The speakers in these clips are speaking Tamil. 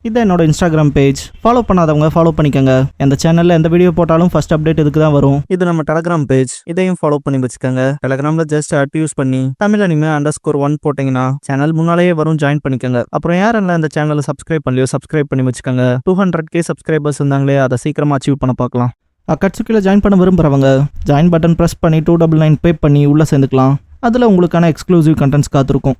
இதை என்னோட இன்ஸ்டாகிராம் பேஜ். ஃபாலோ பண்ணாதவங்க ஃபாலோ பண்ணிக்கோங்க. இந்த சேனல்ல எந்த வீடியோ போட்டாலும் ஃபர்ஸ்ட் அப்டேட் இதுக்கு தான் வரும். இது நம்ம டெலகிராம் பேஜ், இதையும் ஃபாலோ பண்ணி வச்சுக்கோங்க. டெலகிராம்ல ஜஸ்ட் யூஸ் பண்ணி தமிழ் அனிமே _1 போட்டீங்கன்னா சேனல் முன்னாலேயே வரும், ஜாயின் பண்ணிக்கோங்க. அப்புறம் யாரெல்லாம் இந்த சேனலை சப்ஸ்கிரைப் பண்ணலையோ சப்ஸ்கிரைப் பண்ணி வச்சுக்கோங்க. 200K சப்ஸ்கிரைபர்ஸ் இருந்தாங்களே, அதை சீக்கிரமா அச்சீவ் பண்ண பார்க்கலாம். அக்கட்சுக்கில் ஜாயின் பண்ண விரும்புகிறவங்க ஜாயின் பட்டன் ப்ரெஸ் பண்ணி 299 பே பண்ணி உள்ளே சேர்ந்துக்கலாம். அதில் உங்களுக்கான எக்ஸ்க்ளூசிவ் கண்டென்ட்ஸ் காத்திருக்கும்.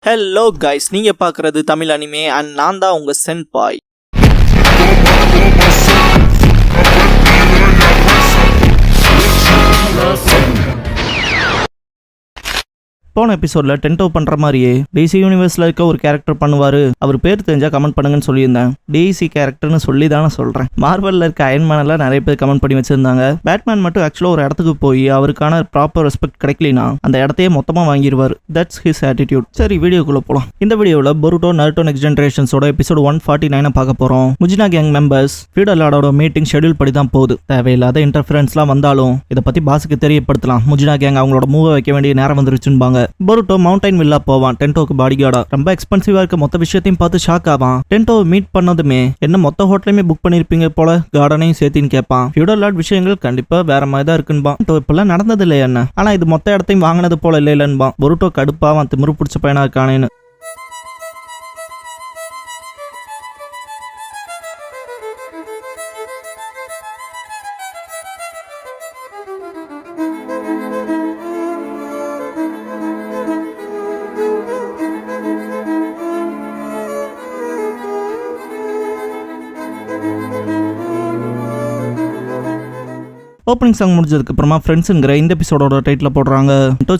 ஹலோ கைஸ், நீங்கள் பார்க்குறது தமிழ் அனிமே அண்ட் நான் தான் உங்கள் சென்பாய். போன எபிசோட்ல டென்டோ பண்ற மாதிரியே டிசி யூனிவர்ஸ்ல இருக்க ஒரு கேரக்டர் பண்ணுவாரு. அவர் பேர் தெரிஞ்சா கமெண்ட் பண்ணுங்கன்னு சொல்லியிருந்தேன். டிசி கேரக்டர்னு சொல்லி தானே சொல்றேன். மார்வல்ல இருக்க அயன்மேன் எல்லாம் நிறைய பேர் கமெண்ட் பண்ணி வச்சிருந்தாங்க. பேட்மேன் மட்டும் ஆக்சுவலா ஒரு இடத்துக்கு போய் அவருக்கான ப்ராப்பர் ரெஸ்பெக்ட் கிடைக்கலனா அந்த இடத்தையே மொத்தமா வாங்கிடுவார். That's his attitude. சரி, வீடியோக்குள்ள போலாம். இந்த வீடியோவில் பொருட்டோ நருட்டோ நெக்ஸ்ட் ஜெனரேஷன்ஸோட எபிசோட் 149 பார்க்க போறோம். முஜினா கேங் மெம்பர்ஸ் ஃபியூடல் லார்டோட மீட்டிங் ஷெட்யூல் படி தான் போகுது. தேவையில்லாத இன்டர்ஃபரன்ஸ்லாம் வந்தாலும் இதை பத்தி பாஸுக்கு தெரியப்படுத்தலாம். முஜினா கேங் அவங்களோட மூவ் வைக்க வேண்டிய நேரம் வந்துருச்சுன்னு பொருட்டோ மவுண்டைன் வில்லா போவான். டென்டோக்கு பாடி கார்டா. ரொம்ப எக்ஸ்பென்சிவா இருக்க மொத்த விஷயத்தையும் பார்த்து ஷாக் ஆவான். டென்டோவை மீட் பண்ணதுமே என்ன மொத்த ஹோட்டலையுமே புக் பண்ணிருப்பீங்க போல, கார்டனையும் சேர்த்தின்னு கேட்பான். ஃபியூடல் லார்ட் விஷயங்கள் கண்டிப்பா வேற மாதிரி தான் இருக்குன்பா. இப்பெல்லாம் நடந்தது இல்லையா என்ன, ஆனா இது மொத்த இடத்தையும் வாங்கினது போல இல்லைன்னு பொருட்டோ கடுப்பாவான். திமிரு பிடிச்ச பையனா இருக்கானேன்னு. ஓப்பனிங் சாங் முடிஞ்சதுக்கு அப்புறமா ஃப்ரெண்ட்ஸுங்கிற இந்த எபிசோடோட டைட்டில் போடுறாங்க.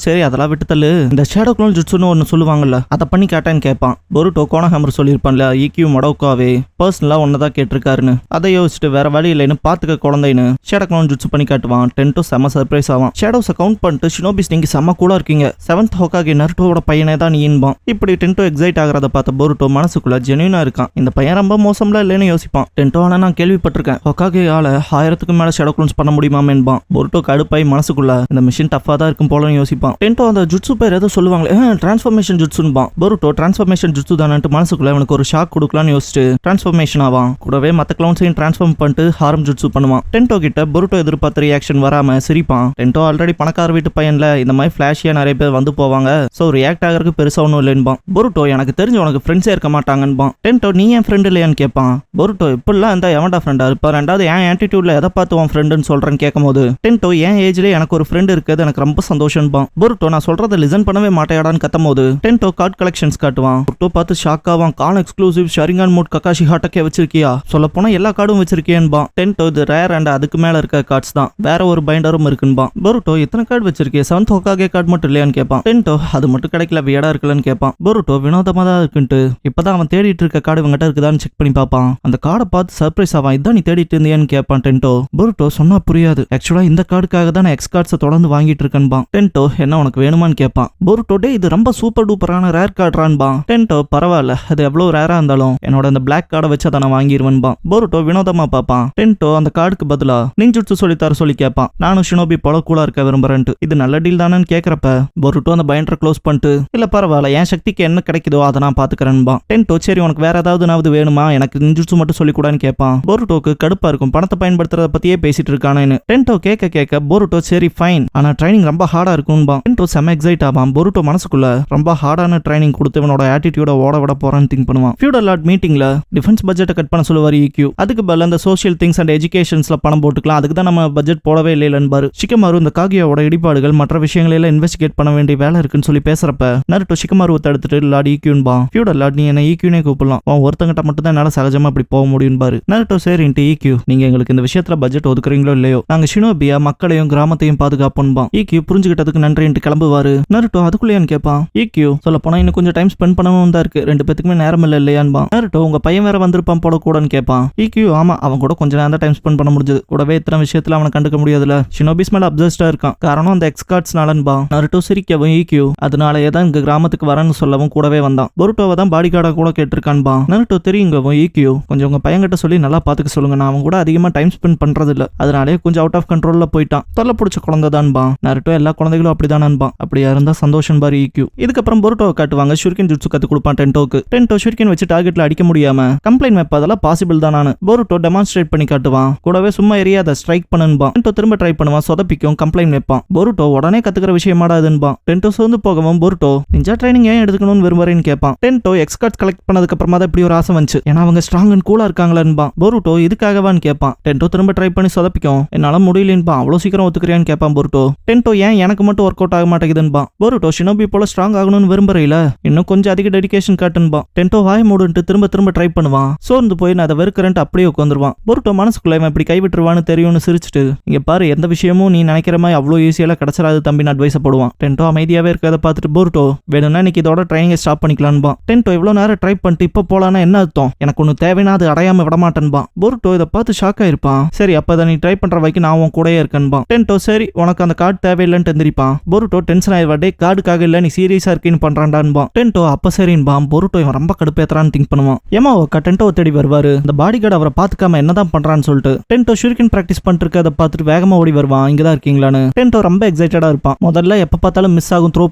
சரி, அதெல்லாம் விட்டு தள்ளு. இந்த ஷேடோ க்ளோன் ஜுட்சுன்னு ஒன்று சொல்லுவாங்கல்ல, அதை பண்ணி கேட்டான்னு கேட்பான். பொருட்டோ கோனஹாமர் சொல்லியிருப்பான்ல, ஈக்யூ மடோக்காவே பர்சனலா ஒன்னதான் கேட்டிருக்காருன்னு. அதை யோசிச்சுட்டு வேற வழி இல்லைன்னு பாத்துக்க குழந்தைன்னு ஷேடோ க்ளோன் ஜுட்சு பண்ணி காட்டுவான். டென்டோ செம்ம சர்ப்ரைஸ் ஆவான். ஷேடோஸை கவுண்ட் பண்ணிட்டு, ஷினோபிஸ் நீங்க செம்ம கூலா இருக்கீங்க, 7th ஹோகாகே நருட்டோவோட பையனே தான் நீன்பான். இப்படி டென்டோ எக்ஸைட் ஆகிறத பார்த்த பொருட்டோ மனசுக்குள்ள ஜென்யூனா இருக்கான். இந்த பையன் ரொம்ப மோசம்ல இல்லைன்னு யோசிப்பான். டென்டோ ஆனா நான் கேள்விப்பட்டிருக்கேன், ஹோகாகே ஆல 1000க்கு மேல ஷேடோ க்ளோன்ஸ் பண்ண முடியுமா. பொருட்டோ கடுப்பாய் மனசுக்குள்ள இந்த மிஷின் டஃபா தான் இருக்கும் போல யோசிப்பான். டென்டோ அந்த ஜுட்சு பேர் ஏதோ சொல்லுவாங்களே, டிரான்ஸ்ஃபர்மேஷன் ஜுட்சுன்பான். பொருட்டோ டிரான்ஸ்ஃபர்மேஷன் ஜுட்சு தானே மனசுக்குள்ள அவனுக்கு ஒரு ஷாக் கொடுக்கலாம்னு யோசிச்சு டிரான்ஸ்ஃபர்மேஷன் ஆவான். கூடவே மத்த கிளவுன்ஸையும் டிரான்ஸ்ஃபார்ம் பண்ணிட்டு ஹாரம் ஜுட்சு பண்ணுவான். டென்டோ கிட்ட பொருட்டோ எதிர்பார்த்த ரியாக்ஷன் வராம சிரிப்பான். டென்டோ ஆல்ரெடி பணக்கார வீட்டு பையன்ல, இந்த மாதிரி ஃபிளாஷியா நிறைய பேர் வந்து போவாங்க, சோ ரியாக்ட் ஆகிறதுக்கு பெருசா ஒன்றும் இல்லைன்பான். பொருட்டோ எனக்கு தெரிஞ்சு உனக்கு ஃப்ரெண்ட்ஸே இருக்க மாட்டாங்கன்பான். டென்டோ நீ என் ஃப்ரெண்ட் இல்லையான்னு கேட்பான். பொருட்டோ இப்பெல்லாம் இந்த எவன்டா ஃப்ரெண்டா இருப்பா, ரெண்டாவது என் ஆட்டிடியூட்ல எதை பார்த்து உன் ஃப்ரெண்டுன்னு சொல்றேன்னு கேட்கும்போது டென்டோ என் ஏஜ்ல எனக்கு ஒரு ஃப்ரெண்ட் இருக்குது, எனக்கு ரொம்ப சந்தோஷம்பான். பொருட்டோ நான் சொல்றதை லிசன் பண்ணவே மாட்டேடான்னு கத்தும்போது டென்டோ கார்ட் கலெக்ஷன்ஸ் காட்டுவான். பொருட்டோ பார்த்து ஷாக் ஆவான். கான் எக்ஸ்க்ளூசிவ் ஷரிங்கான் மோட் ககாஷி ஹாட்டக்கே வச்சிருக்கியா, சொல்ல போனா எல்லா கார்டும் வச்சிருக்கேன்பான். டென்டோ இது ரேர் அண்ட் அதுக்கு மேல இருக்க கார்ட்ஸ் தான், வேற ஒரு பைண்டரும் இருக்குன்பான். பொருட்டோ எத்தனை கார்டு வச்சிருக்கே, 7th ஹோகாகே கார்டு மட்டும் இல்லையான்னு கேட்பான். டென்டோ அது மட்டும் கிடைக்கல, வியடா இருக்கலன்னு கேட்பான். பொருட்டோ வினோதமா தான் இருக்குன்ட்டு இப்பதான் அவன் தேடிட்டு இருக்க கார்டு இவங்கிட்ட இருக்குதான்னு செக் பண்ணி பார்ப்பான். அந்த கார்டை பார்த்து சர்ப்ரைஸ் ஆவான். இதான் நீ தேடிட்டு இருந்தியான்னு கேட்பான் டென்டோ. பொருட்டோ சொன்னா புரியாது, ஆக்சுவலா இந்த கார்டுக்காக தான் எக்ஸ் கார்ட்ஸை தொடர்ந்து வாங்கிட்டு இருக்கேன்பான். டென்டோ என்ன உனக்கு வேணுமான்னு கேட்பான். பொருட்டோ டே இது ரொம்ப சூப்பர் டூப்பரான ரேர் கார்டுறான்பான். டென்டோ பரவாயில்ல, அது எவ்வளவு ரேரா இருந்தாலும் என்னோட அந்த பிளாக் கார்டை வச்சு அதை நான் வாங்கிடுவேன்பான். பொருட்டோ வினோதமா பார்ப்பான். டென்டோ அந்த கார்டுக்கு பதிலா நிஞ்சுட்சு சொல்லித்தர சொல்லி கேட்பான். நானும் ஷினோபி போல கூலா இருக்க விரும்புறேன்ட்டு. இது நல்ல டீல் தானேன்னு கேட்கறப்ப பொருட்டோ அந்த பைண்டரை க்ளோஸ் பண்ணிட்டு, இல்ல பரவாயில்ல என் சக்திக்கு என்ன கிடைக்குதோ அதை நான் பாத்துக்கிறேன்பான். டென்டோ சரி உனக்கு வேற ஏதாவது வேணுமா, எனக்கு நிஞ்சுட்சு மட்டும் சொல்லி கூடான்னு கேட்பான். பொருட்டோக்கு கடுப்பா இருக்கும், பணத்தை பயன்படுத்துறத பத்தியே பேசிட்டு இருக்கானேன்னு. டென்டோ கேட்க பொருட்டோ சரி ஃபைன், ஆனா ட்ரைனிங் ரொம்ப ஹார்டா இருக்கும்பான். டென்டோ செம எக்ஸைட் ஆவான். பொருட்டோ மனசுக்குள்ள ரொம்ப ஹார்டான ட்ரைனிங் கொடுத்து இவனோட ஆட்டிடியூட ஓட விட போறான்னு திங்க் பண்ணுவான். ஃபியூடல் லார்ட் மீட்டிங்ல டிஃபென்ஸ் பட்ஜெட்டை கட் பண்ண சொல்லுவார் ஈக்யூ. அதுக்கு பதிலா இந்த சோஷியல் திங்ஸ் அண்ட் எஜுகேஷன்ஸ்ல பணம் போட்டுக்கலாம், அதுக்கு தான் நம்ம பட்ஜெட் போடவே இல்லைன்னு ஷிகமாரு இந்த காகியோட இடிபாடுகள் மற்ற விஷயங்களை எல்லாம் இன்வெஸ்டிகேட் பண்ண வேண்டிய வேலை இருக்குன்னு சொல்லி பேசுறப்ப நருட்டோ ஷிகமாருவை தடுத்துட்டு லார்ட் ஈக்யூன்பான். ஃபியூடல் லார்ட் நீ என்ன ஈக்யூனே கூப்பிடலாம், ஒருத்தங்கிட்ட மட்டும் தான் என்னால சகஜமா இப்படி போக முடியும் பாரு. நருட்டோ சரின்ட்டு ஈக்யூ நீங்க எங்களுக்கு இந்த விஷயத்துல பட்ஜெட் ஒதுக்குறீங்களோ இல்லையோ, நாங்க ஷினோபியா மக்களையும் கிராமத்தையும் பாதுகாப்போம்பான். ஈக்யூ புரிஞ்சுக்கிட்டதுக்கு நன்றின்ட்டு கிளம்புவாரு. நருட்டோ அதுக்குள்ளேயான்னு கேட்பான். ஈக்யூ சொல்ல போனா இன்னும் கொஞ்சம் டைம் ஸ்பெண்ட் பண்ணணும் தான் இருக்கு, 2 பேத்துக்குமே நேரம் இல்ல இல்லையான்பா. நருட்டோ உங்க பையன் வேற வந்திருப்பான் போல கூடன்னு கேட்பான். ஈக்யூ ஆமா அவன் கூட கொஞ்ச நேரம் தான் டைம் ஸ்பெண்ட் பண்ண முடிஞ்சது, கூடவே இத்தனை விஷயத்துல அவனை கண்டுக்க முடியாதுல, ஷினோபிஸ் மேல அப்சஸ்டா இருக்கான், காரணம் அந்த எக்ஸ் கார்ட்ஸ்னாலன்பா. நருட்டோ சிரிக்கவும் ஈக்யூ அதனாலயே தான் இங்க கிராமத்துக்கு வரன்னு சொல்லவும் கூடவே வந்தான். பொருட்டோவை தான் பாடி கார்டா கூட கேட்டிருக்கான்பா. நருட்டோ தெரியுங்கவும் ஈக்யூ கொஞ்சம் உங்க பையன்கிட்ட சொல்லி நல்லா பாத்துக்க சொல்லுங்க, நான் அவன் கூட அதிகமா டைம் ஸ்பெண்ட் பண்றது இல்ல, அதனாலே கொஞ்சம் கொஞ்சம் அவுட் ஆஃப் கண்ட்ரோல்ல போயிட்டான். தொல்லை பிடிச்ச குழந்தை தான்பா. நருட்டோ எல்லா குழந்தைகளும் அப்படிதானன்பா. அப்படியா இருந்தா சந்தோஷம் பாரு ஈக்யூ. இதுக்கப்புறம் பொருட்டோவை காட்டுவாங்க. ஷுரிக்கன் ஜுட்சு கத்து கொடுப்பான் டென்டோக்கு. டென்டோ ஷுரிக்கன் வச்சு டார்கெட்ல அடிக்க முடியாம கம்ப்ளைண்ட் மேப் அதெல்லாம் பாசிபிள் தான். நான் பொருட்டோ டெமான்ஸ்ட்ரேட் பண்ணி காட்டுவான். கூடவே சும்மா எரியாத ஸ்ட்ரைக் பண்ணுன்பா. டென்டோ திரும்ப ட்ரை பண்ணுவான். சொதப்பிக்கும். கம்ப்ளைண்ட் வைப்பான். பொருட்டோ உடனே கத்துக்கிற விஷயமாடாதுன்பா. டென்டோ சோர்ந்து போகவும் பொருட்டோ நிஞ்சா ட்ரைனிங் ஏன் எடுத்துக்கணும்னு விரும்புறேன்னு கேட்பான். டென்டோ எக்ஸ்கார்ட்ஸ் கலெக்ட் பண்ணதுக்கு அப்புறமா தான் இப்படி ஒரு ஆசை வந்துச்சு. ஏன்னா அவங்க ஸ்ட்ராங் அண்ட் கூலா இருக்காங்களா. பொருட்டோ இதுக்காகவான்னு கேட்பான். டென்டோ திரும்ப ட்ரை பண்ணி சொதப்பிக்கும். என்னால முடியலன்பா. அவ்வளவு சீக்கிரம் ஒத்துக்கிறியான்னு கேட்பான் பொருட்டோ. டென்டோ ஏன் எனக்கு மட்டும் ஒர்க் அவுட் ஆக மாட்டேங்குதுன்பா. பொருட்டோ ஷினோபி போல ஸ்ட்ராங் ஆகணும்னு விரும்புறீல, இன்னும் கொஞ்சம் அதிக டெடிகேஷன் காட்டுன்பா. டென்டோ வாய் மூடுன்ட்டு திரும்ப திரும்ப ட்ரை பண்ணுவான். சோர்ந்து போய் நான் அதை வெறுக்கிறேன்ட்டு அப்படியே உட்காந்துருவான். பொருட்டோ மனசுக்குள்ள இவன் இப்படி கைவிட்டுருவான்னு தெரியும்னு சிரிச்சுட்டு, இங்க பாரு எந்த விஷயமும் நீ நினைக்கிற மாதிரி அவ்வளோ ஈஸியெல்லாம் கிடைச்சிடாது தம்பின்னு அட்வைஸ் போடுவான். டென்டோ அமைதியாவே இருக்கிறத பார்த்துட்டு பொருட்டோ வேணும்னா இன்னைக்கு இதோட ட்ரைனிங்கை ஸ்டாப் பண்ணிக்கலான்பா. டென்டோ இவ்வளவு நேரம் ட்ரை பண்ணிட்டு இப்ப போலான்னா என்ன அர்த்தம்? எனக்கு ஒன்னு தேவைன்னா அது அடையாம விடமாட்டேன்பா. பொருட்டோ இதை பார்த்து ஷாக் ஆயிருப்பான். சரி அப்ப நீ ட்ரை பண்ற வரைக்கும் நான் உன் கூடயே இருக்கேன்பா. டென்டோ சரி உனக்கு அந்த கார்டு தேவையில்லைன்னு எந்திரிப்பான். பொருட்டோ டென்ஷன் ஆயிடுவாடே, கார்டுக்காக இல்ல நீ சீரியஸா இருக்கேன்னு பண்றான்டான்பா. டென்டோ அப்ப சரின்பா. பொருட்டோ இவன் ரொம்ப கடுப்பேத்துறான்னு திங்க் பண்ணுவான். ஏமாவோக்கா டென்டோவை தேடி வருவாரு. இந்த பாடி கார்டு அவரை பாத்துக்காம என்னதான் பண்றான்னு சொல்லிட்டு டென்டோ ஷுரிக்கன் பிராக்டிஸ் பண்ணிட்டு இருக்கதை பார்த்துட்டு வேகமா ஓடி வருவான். இங்கதான் இருக்கீங்களான்னு. டென்டோ ரொம்ப எக்ஸைட்டடா இருப்பான். முதல்ல எப்ப பார்த்தாலும் மிஸ் ஆகும் த்ரோ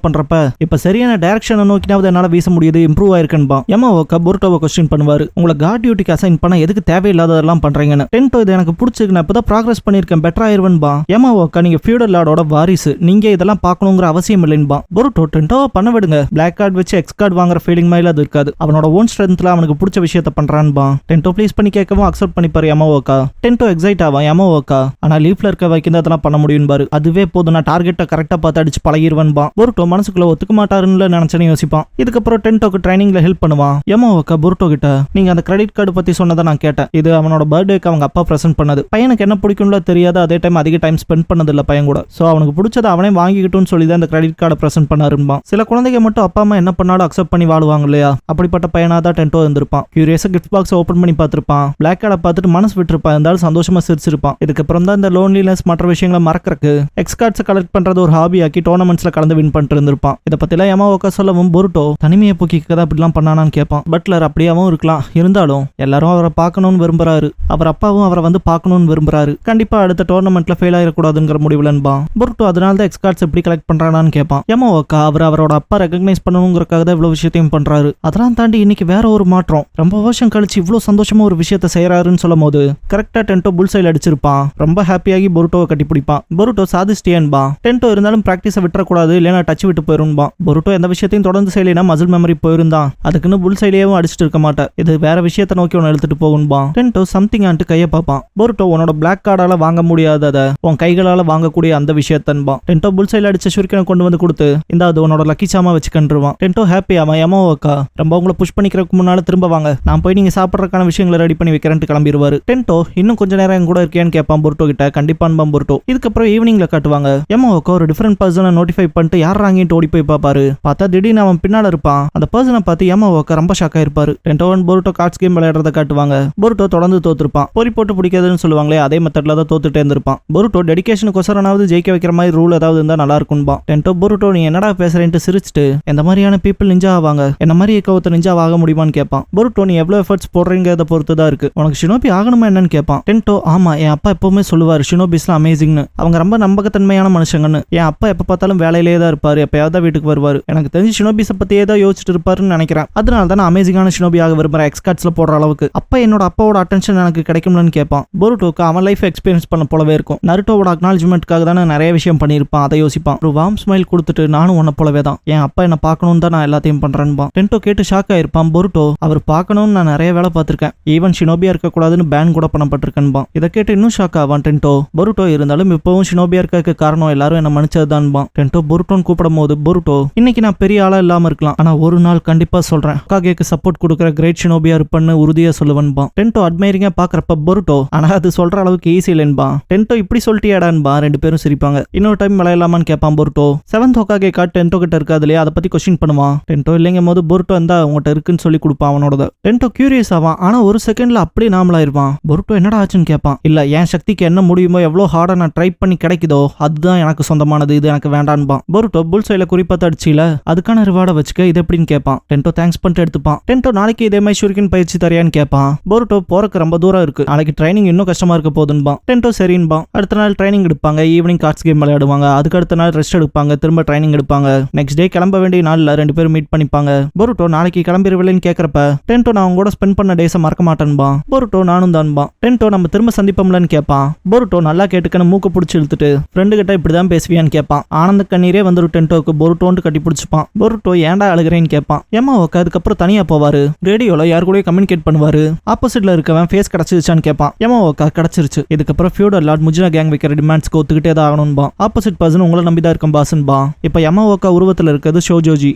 பண்றப்ப இப்ப சரியான டைரக்ஷனை நோக்கினாவது என்னால வீச முடியுது, இம்ப்ரூவ் ஆயிருக்கேன்பா. ஏமாவோக்கா பொருட்டோவை கொஸ்டின் பண்ணுவாரு. உங்களை கார்டு டியூட்டிக்கு அசைன் பண்ண எதுக்கு தேவையில்லாததெல்லாம் பண்றீங்கன்னு. டென்டோ இது எனக்கு பிடிச்சிருக்கு, நான் இப்பதான் ப்ராக்ரஸ் பண்ணிருக்கேன், பெட்டர் ஆயிருவன்பா. ஏமாவோக்கா நீங்க ஃபியூடல் லார்டோட வாரிசு, நீங்க இதெல்லாம் பார்க்கணுங்கிற அவசியம் இல்லைன்பா. பொருட்டோ டென்டோவை பண்ண விடுங்க. பிளாக் கார்டு வச்சு எக்ஸ் கார்டு வாங்குற ஃபீலிங் மாதிரி அது இருக்காது. அவனோட ஓன் ஸ்ட்ரென்த்ல அவனுக்கு பிடிச்ச விஷயத்த பண்றான்பா. டென்டோ ப்ளீஸ் பண்ணி கேட்கவும் அக்செப்ட் பண்ணிப்பாரு ஏமாவோக்கா. டென்டோ எக்ஸைட் ஆவான். ஏமாவோக்கா ஆனா லீஃப்ல இருக்க வைக்கிற அதெல்லாம் பண்ண முடியும் பாரு. அதுவே போதும், நான் டார்கெட்டை கரெக்டா பார்த்து அடிச்சு பழகிடுவன்பா. பொருட்டோ மனசுக்குள்ள ஒத்துக்க மாட்டாருன்னு நினைச்சேன்னு யோசிப்பான். இதுக்கப்புறம் டென்டோக்கு ட்ரைனிங்ல ஹெல்ப் பண்ணுவான். ஏமாவோக்கா பொருட்டோ கிட்ட நீங்க அந்த கிரெடிட் கார்டு பத்தி சொன்னதை நான் கேட்டேன். இது அவனோட பர்த்டேக்கு அவங்க அப்பா பிரசன்ட் பண்ணது. பையனுக்கு என்ன பிடிக்கும்ல தெரியாது, அதே டைம் அதிக டைம் ஸ்பெண்ட் பண்ணது இல்ல பையன் கூட. சோ அவனுக்கு பிடிச்சதை அவனே வாங்கிக்கிட்டுன்னு சொல்லி தான் இந்த கிரெடிட் கார்டை பிரசன்ட் பண்ணாருன்பா. சில குழந்தைங்க மட்டும் அப்பா அம்மா என்ன பண்ணாலும் அக்செப்ட் பண்ணி வாழுவாங்க இல்லையா, அப்படிப்பட்ட பையனா தான் டென்டோ இருந்திருப்பான். கியூரியஸா கிஃப்ட் பாக்ஸ் ஓபன் பண்ணி பார்த்திருப்பான். பிளாக் கார்டை பார்த்துட்டு மனசு விட்டுருப்பான். இருந்தாலும் சந்தோஷமா சிரிச்சிருப்பான். இதுக்கப்புறம் தான் இந்த லோன்லினஸ் மற்ற விஷயங்களை மறக்கிறதுக்கு எக்ஸ் கார்ட்ஸ் கலெக்ட் பண்றது ஒரு ஹாபி ஆக்கி டோர்னமெண்ட்ஸ்ல கலந்து வின் பண்ணிட்டு இருந்திருப்பான். இதை பத்திலாம் ஏமாவோக்கா சொல்லவும் பொருட்டோ தனிமையை போக்கிக்கதான் அப்படிலாம் பண்ணானான்னு கேட்பான். பட்லர் அப்படியாவும் இருக்கலாம், இருந்தாலும் எல்லாரும் அவரை பார்க்கணும்னு விரும்புறாரு. அவர் அப்பாவும் அவரை வந்து பார்க்கணும்னு விரும்புறாரு. கண்டிப்பா அடுத்த டோர்னமெண்ட்ல ஃபெயில் ஆயிடக்கூடாதுங்கிற முடிவுலன்பா. பொருட்டோ அதனால தான் எக்ஸ் கார்ட்ஸ் எப்படி கலெக்ட் பண்றானான்னு கேட்பான். ஏமாவோக்கா அவரோட அப்பா ரெகக்னைஸ் பண்ணணுங்கிறக்காக தான் இவ்வளவு விஷயத்தையும் பண்றாரு. அதெல்லாம் தாண்டி இன்னைக்கு வேற ஒரு மாற்றம். ரொம்ப வருஷம் கழிச்சு இவ்வளவு சந்தோஷமா ஒரு விஷயத்த செய்யறாருன்னு சொல்லும் போது கரெக்டா டென்டோ புல் சைல் அடிச்சிருப்பான். ரொம்ப ஹாப்பியாகி பொருட்டோவை கட்டி பிடிப்பான். பொருட்டோ சாதிச்சிட்டேன்பா. டென்டோ இருந்தாலும் பிராக்டிஸை விட்டுறக்கூடாது, இல்லைன்னா டச் விட்டு போயிரும்பா. பொருட்டோ எந்த விஷயத்தையும் தொடர்ந்து செய்யலைன்னா மசில் மெமரி போயிருந்தான். அதுக்குன்னு புல் சைலையும் அடிச்சுட்டு இருக்க மாட்டேன், இது வேற விஷயத்தை நோக்கி உன்னை எடுத்துட்டு போகும்பா. டென்டோ சம்திங் ஆன்ட்டு கையை பார்ப்பான். பொருட்டோ உன்னோட பிளாக் கார்டால வாங்க முடியாதத உன் கைகளால வாங்கக்கூடிய அந்த விஷயத்தன்பா. டென்டோ புல் சைல அடிச்ச ஷுரிக்கனை கொண்டு வந்து கொடுத்து இந்த அது உன்னோட லக்கி சாமா வச்சுக்கன்றுவான். டென்டோ ஹாப்பி ஆவான். ஏமாவோக்கா ரொம்ப உங்களை புஷ் பண்ணிக்கிறதுக்கு முன்னால திரும்ப வாங்க, நான் போய் நீங்க சாப்பிட்றதுக்கான விஷயங்களை ரெடி பண்ணி வைக்கிறேன்ட்டு கிளம்பிடுவாரு. டென்டோ இன்னும் கொஞ்ச நேரம் என் கூட இருக்கியான்னு கேட்பான் பொருட்டோ கிட்ட. கண்டிப்பான்பா பொருட்டோ. இதுக்கப்புறம் ஈவினிங்ல காட்டுவாங்க. ஏமாவோக்கா ஒரு டிஃபரெண்ட் பர்சனை நோட்டிஃபை பண்ணிட்டு யாராங்கிட்டு ஓடி போய் பார்ப்பாரு. பார்த்தா திடீர்னு அவன் பின்னால இருப்பான். அந்த பர்சனை பார்த்து ஏமாவோக்கா ரொம்ப ஷாக் ஆயிருப்பாரு. டென்டோ அண்ட் பொருட்டோ கார்ட்ஸ் கேம் விளையாடுறத காட்டுவாங்க. பொருட்டோ தொடர்ந்து தோத்துருப்பான். பொறி போட்டு பிடிக்காதுன்னு சொல்லுவாங்களே, அதே மெத்தட்ல தான் தோத்துட்டே இருந்திருப்பான். பொருட்டோ டெடிகேஷனுக்கோசரனாவது ஜெயிக்க வைக்கிற மாதிரி ரூல் ஏதாவது இருந்தா நல்லா இருக்கும்பா. டென்டோ பொருட்டோ நீ என்னடா பேசுறேன்ட்டு சிரிச்சுட்டு எந்த மாதிரியான பீப்பிள் நிஞ்சா ஆவாங்க, என்ன மாதிரி ஒருத்தர் நிஞ்சா ஆக முடியுமான்னு கேட்பான். பொருட்டோ நீ எவ்வளவு எஃபர்ட்ஸ் போடுறீங்கிறத பொறுத்து தான் இருக்கு, உனக்கு ஷினோபி ஆகணுமா என்னன்னு கேட்பான். டென்டோ ஆமா, என் அப்பா எப்பவுமே சொல்லுவாரு ஷினோபிஸ்லாம் அமேசிங்னு, அவங்க ரொம்ப நம்பகத்தன்மையான மனுஷங்கன்னு. என் அப்பா எப்ப பார்த்தாலும் வேலையிலேயே தான் இருப்பாரு, எப்பயாவது வீட்டுக்கு வருவாரு. எனக்கு தெரிஞ்சு ஷினோபிஸை பத்தியே தான் யோசிச்சுட்டு இருப்பாருன்னு நினைக்கிறேன். அதனால தான் நான் அமேசிங்கான ஷினோபியாக விரும்புறேன் எக்ஸ் கார்ட்ஸ்ல போடுற அளவுக்கு. அப்ப என்னோட அப்பாவோட அட்டென்ஷன் எனக்கு கிடைக்கும்னு கேட்பான். பொருட்டோக்கு அவன் லைஃப் எக்ஸ்பீரியன்ஸ் பண்ண போலவே இருக்கும். நருட்டோவோட அக்னாலஜ்மெண்ட்காக தானே நிறைய விஷயம் பண்ணியிருப்பான், அதை யோசிப்பான். ஒரு வார்ம் ஸ்மைல் கொடுத்துட்டு நானும் உன்ன போலவே தான், என் அப்பா என்ன பார்க்கணும்னு தான் நான் எல்லாத்தையும் பண்றேன்பா. டென்டோ கேட்டு ஷாக் ஆயிருப்பான். பொருட்டோ அவர் பார்க்கணும்னு நான் நிறைய வேலை பார்த்திருக்கேன், ஈவன் ஷினோபியா இருக்கக்கூடாதுன்னு பேன் கூட பண்ணப்பட்டிருக்கேன்பா. இதை கேட்டு இன்னும் ஷாக் ஆவான் டென்டோ. பொருட்டோ இருந்தாலும் இப்பவும் ஷினோபியா இருக்க காரணம் எல்லாரும் என்ன மன்னிச்சதுதான்பா. டென்டோ பொருட்டோன்னு கூப்பிடும் போது பொருட்டோ இன்னைக்கு நான் பெரிய ஆளா இல்லாம இருக்கலாம், ஆனா ஒரு நாள் கண்டிப்பா சொல்றேன் ஹோகாகேக்கு சப்போர்ட் கொடுக்குற கிரேட் ஷினோபியா இருப்பேன்னு உறுதியா சொல்லுவன்பா. டென்டோ அட்மைரிங்கா பாக்குறப்ப பொருட்டோ ஆனா அது சொல்ற அளவுக்கு ஈஸி இல்லைன்பா. டென்டோ இப்படி சொல்லிட்டியாடான்பா. ரெண்டு பேரும் சிரிப்பாங்க. இன்னொரு டைம் விளையாடலாமான்னு கேட்பான் பொருட்டோ. 7th ஹோகாகே கார்டு டென்டோ கிட்ட இருக்காது இல்லையா, அதை பத்தி கொஸ்டின் பண்ணுவான். டென்டோ இல்லைங்க போது பொருட்டோ இருந்தா உங்ககிட்ட இருக்குன்னு சொல்லி கொடுப்பான் அவனோட. டென்டோ கியூரியஸ் ஆவான். ஆனா ஒரு செகண்ட்ல அப்படியே நார்மல் ஆயிருவான். பொருட்டோ என்னடா ஆச்சுன்னு கேட்பான். இல்ல என் சக்திக்கு என்ன முடியுமோ எவ்வளவு ஹார்டா நான் ட்ரை பண்ணி கிடைக்குதோ அதுதான் எனக்கு சொந்தமானது, இது எனக்கு வேண்டான்பா. பொருட்டோ புல் சைல குறிப்பாத்து அடிச்சில அதுக்கான ரிவார்டை வச்சுக்க, இது எப்படின்னு கேட்பான். டென்டோ தேங்க்ஸ் பண்ணிட்டு எடுத்துப்பான். டென்டோ நாளைக்கு இதே மாதிரி ஷுரிக்கன் பயிற்சி தரையான்னு கேட்பான். பொருட்டோ போறக்கு ரொம்ப தூரம் இருக்கு, நாளைக்கு ட்ரைனிங் இன்னும் கஷ்டமா இருக்க போதுன்பா. டென்டோ சரின்பா. அடுத்த நாள் ட்ரைனிங் எடுப்பாங்க. ஈவினிங் கார்ட்ஸ் கேம் விளையாடுவாங்க. அதுக்கு அடுத்த நாள் ரெஸ்ட் எடுப்பாங்க. திரும்ப ட்ரைனிங் எடுப்பாங்க. நெக்ஸ்ட் டே கிளம்ப வேண்டிய நாள்ல 2 பேரும் மீட் பண்ணிப்பாங்க. போருட்டோ நாளைக்கு கிளம்பிடுவில்லைன்னு கேட்கறப்ப டென்டோ நான் அவங்க கூட ஸ்பெண்ட் பண்ண டேஸை மறக்க மாட்டேன்பா. போருட்டோ நானும் தான்பா. டென்டோ நம்ம திரும்ப சந்திப்போம்லன்னு கேட்பான். போருட்டோ நல்லா கேட்டுக்கன்னு மூக்க பிடிச்சி இழுத்துட்டு ஃப்ரெண்டு கிட்ட இப்படிதான் பேசுவியான்னு கேட்பான். ஆனந்த கண்ணீரே வந்துடும் டென்டோக்கு. போருட்டோன்னு கட்டி பிடிச்சிப்பான். போருட்டோ ஏன்டா அழுகிறேன்னு கேட்பான். ஏமா ஓகே. அதுக்கப்புறம் தனியா போவாரு. ரேடியோல யார் கூட கம்யூனிகேட் பண்ணுவாரு. ஆப்போசிட்ல இருக்கவன் ஃபேஸ் கிடைச்சிருச்சான்னு கேட்பான். ஏமா ஓகே கிடைச்சிருச்சு. இதுக்கப்புறம் ஃபியூடல் லார்ட் முஜினா கேங் வைக்கிற டிமாண்ட்ஸ்க்கு ஒத்துக்கிட்டே தான் ஆகணும்பா. ஆப்போசிட் பர்சன் உங்களை நம்பிதான் இருக்கும் பாஸ்ன்பா. இப்ப யமா ஓகா உருவத்துல இருக்கிறது ஷோஜோஜி.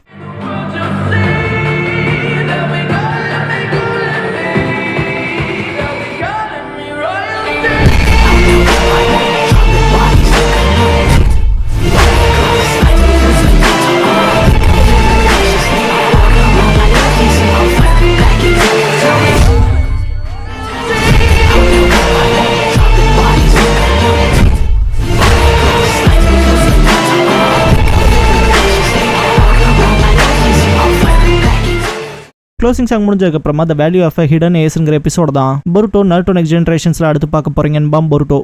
க்ளோசிங் சாங் முடிஞ்சதுக்கு அப்புறமா த வேல்யூ ஆஃப் ஹிடன் ஏஸ்ங்கிற எபிசோட் தான் போருட்டோ நருட்டோ நெக்ஸ்ட் ஜெனரேஷன்ஸ்ல அடுத்து பார்க்க போறீங்கன்னு போருட்டோ.